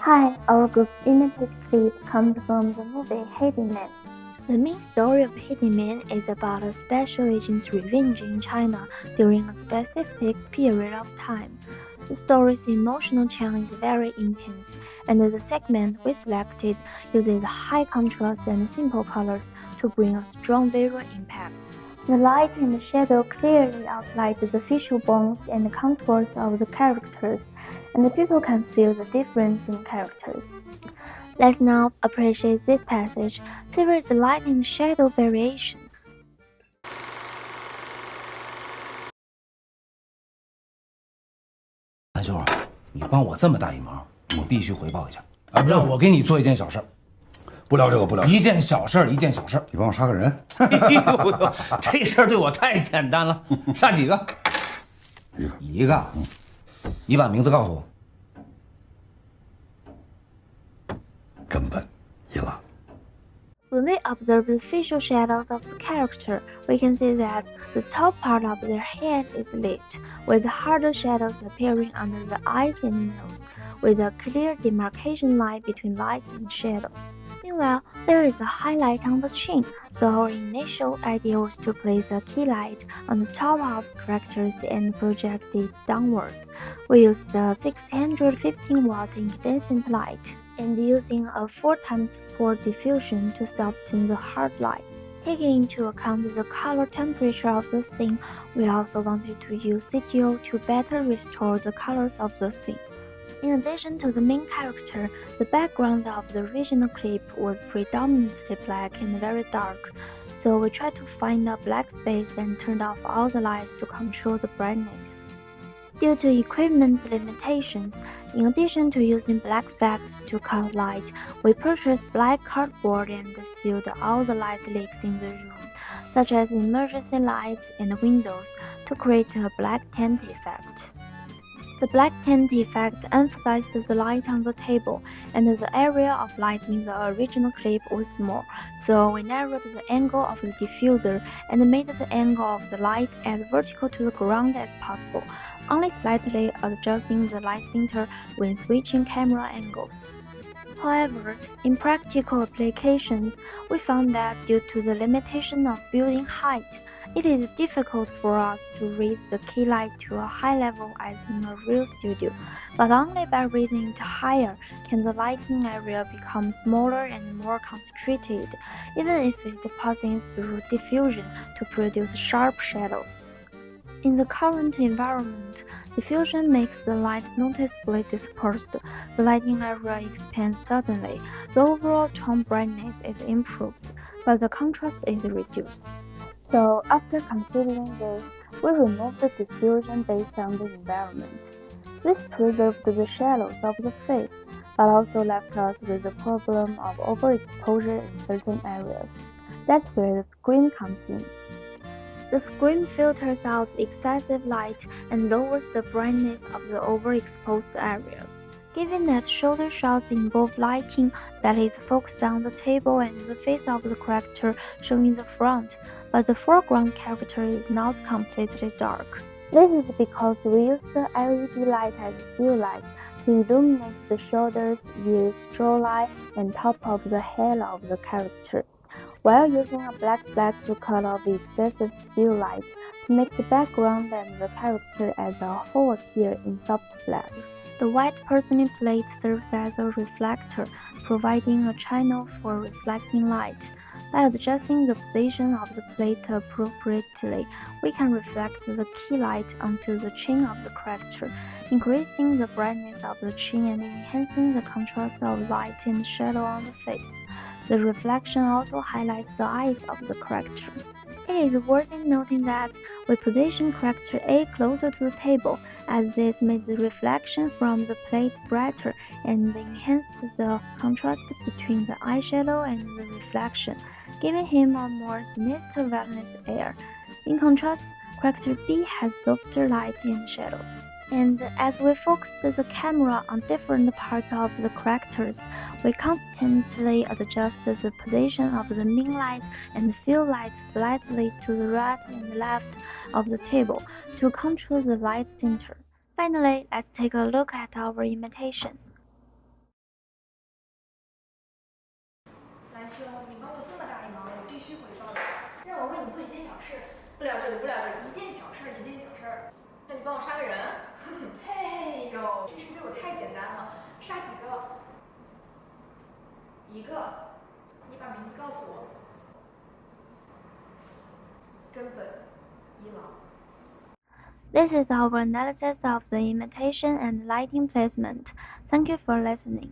Hi, our group's imitate clip comes from the movie Hidden Man. The main story of Hidden Man is about a special agent's revenge in China during a specific period of time. The story's emotional charm is very intense, and the segment we selected uses high contrast and simple colors to bring a strong visual impact. The light and shadow clearly outline the facial bones and contours of the characters, and people can feel the difference in characters. Let's now appreciate this passage. There is light and shadow variations. 篮球，你帮我这么大一忙，我必须回报一下。啊，让我给你做一件小事。不聊这个，不聊。一件小事，一件小事。你帮我杀个人？哎呦，这事儿对我太简单了。杀几个？一个。你把名字告诉我。根本一拉。 When we observe the facial shadows of the character, we can see that the top part of their head is lit, with harder shadows appearing under the eyes and nose, with a clear demarcation line between light and shadow. Meanwhile, there is a highlight on the chin, so our initial idea was to place a key light on the top of the characters and project it downwards. We used the 615-watt incandescent light, and using a 4x4 diffusion to soften the hard light. Taking into account the color temperature of the scene, we also wanted to use CTO to better restore the colors of the scene. In addition to the main character, the background of the original clip was predominantly black and very dark, so we tried to find a black space and turned off all the lights to control the brightness. Due to equipment limitations, in addition to using black fax to cut light, we purchased black cardboard and sealed all the light leaks in the room, such as emergency lights and windows, to create a black tint effect. The black tint effect emphasizes the light on the table, and the area of light in the original clip was small, so we narrowed the angle of the diffuser and made the angle of the light as vertical to the ground as possible, only slightly adjusting the light center when switching camera angles. However, in practical applications, we found that due to the limitation of building height, it is difficult for us to raise the key light to a high level as in a real studio, but only by raising it higher can the lighting area become smaller and more concentrated, even if it passes through diffusion to produce sharp shadows. In the current environment, diffusion makes the light noticeably dispersed, the lighting area expands suddenly, the overall tone brightness is improved, but the contrast is reduced. So, after considering this, we removed the diffusion based on the environment. This preserved the shadows of the face, but also left us with the problem of overexposure in certain areas. That's where the screen comes in. The screen filters out excessive light and lowers the brightness of the overexposed areas. Given that shoulder shots involve lighting that is focused on the table and the face of the character showing the front, but the foreground character is not completely dark. This is because we use the LED light as fill light to illuminate the shoulders, ears, jawline, and top of the head of the character, while using a black flag to cut off the excessive still light to make the background and the character as a whole appear in soft black. The white porcelain plate serves as a reflector, providing a channel for reflecting light. By adjusting the position of the plate appropriately, we can reflect the key light onto the chin of the character, increasing the brightness of the chin and enhancing the contrast of light and shadow on the face. The reflection also highlights the eyes of the character. It is worth noting that we position character A closer to the table, as this makes the reflection from the plate brighter and enhances the contrast between the eyeshadow and the reflection, giving him a more sinister villainous air. In contrast, character B has softer light and shadows. And as we focused the camera on different parts of the characters, we constantly adjust the position of the main light and fill light slightly to the right and left of the table to control the light center. Finally, let's take a look at our imitation. 南兄，你帮我这么大一忙，我必须回报一下。让我为你做一件小事，不了这个，不了这个，一件小事，一件小事。那你帮我杀个人？嘿呦，这事对我太简单了，杀几个？一个。你把名字告诉我。根本伊朗。This is our analysis of the imitation and lighting placement. Thank you for listening.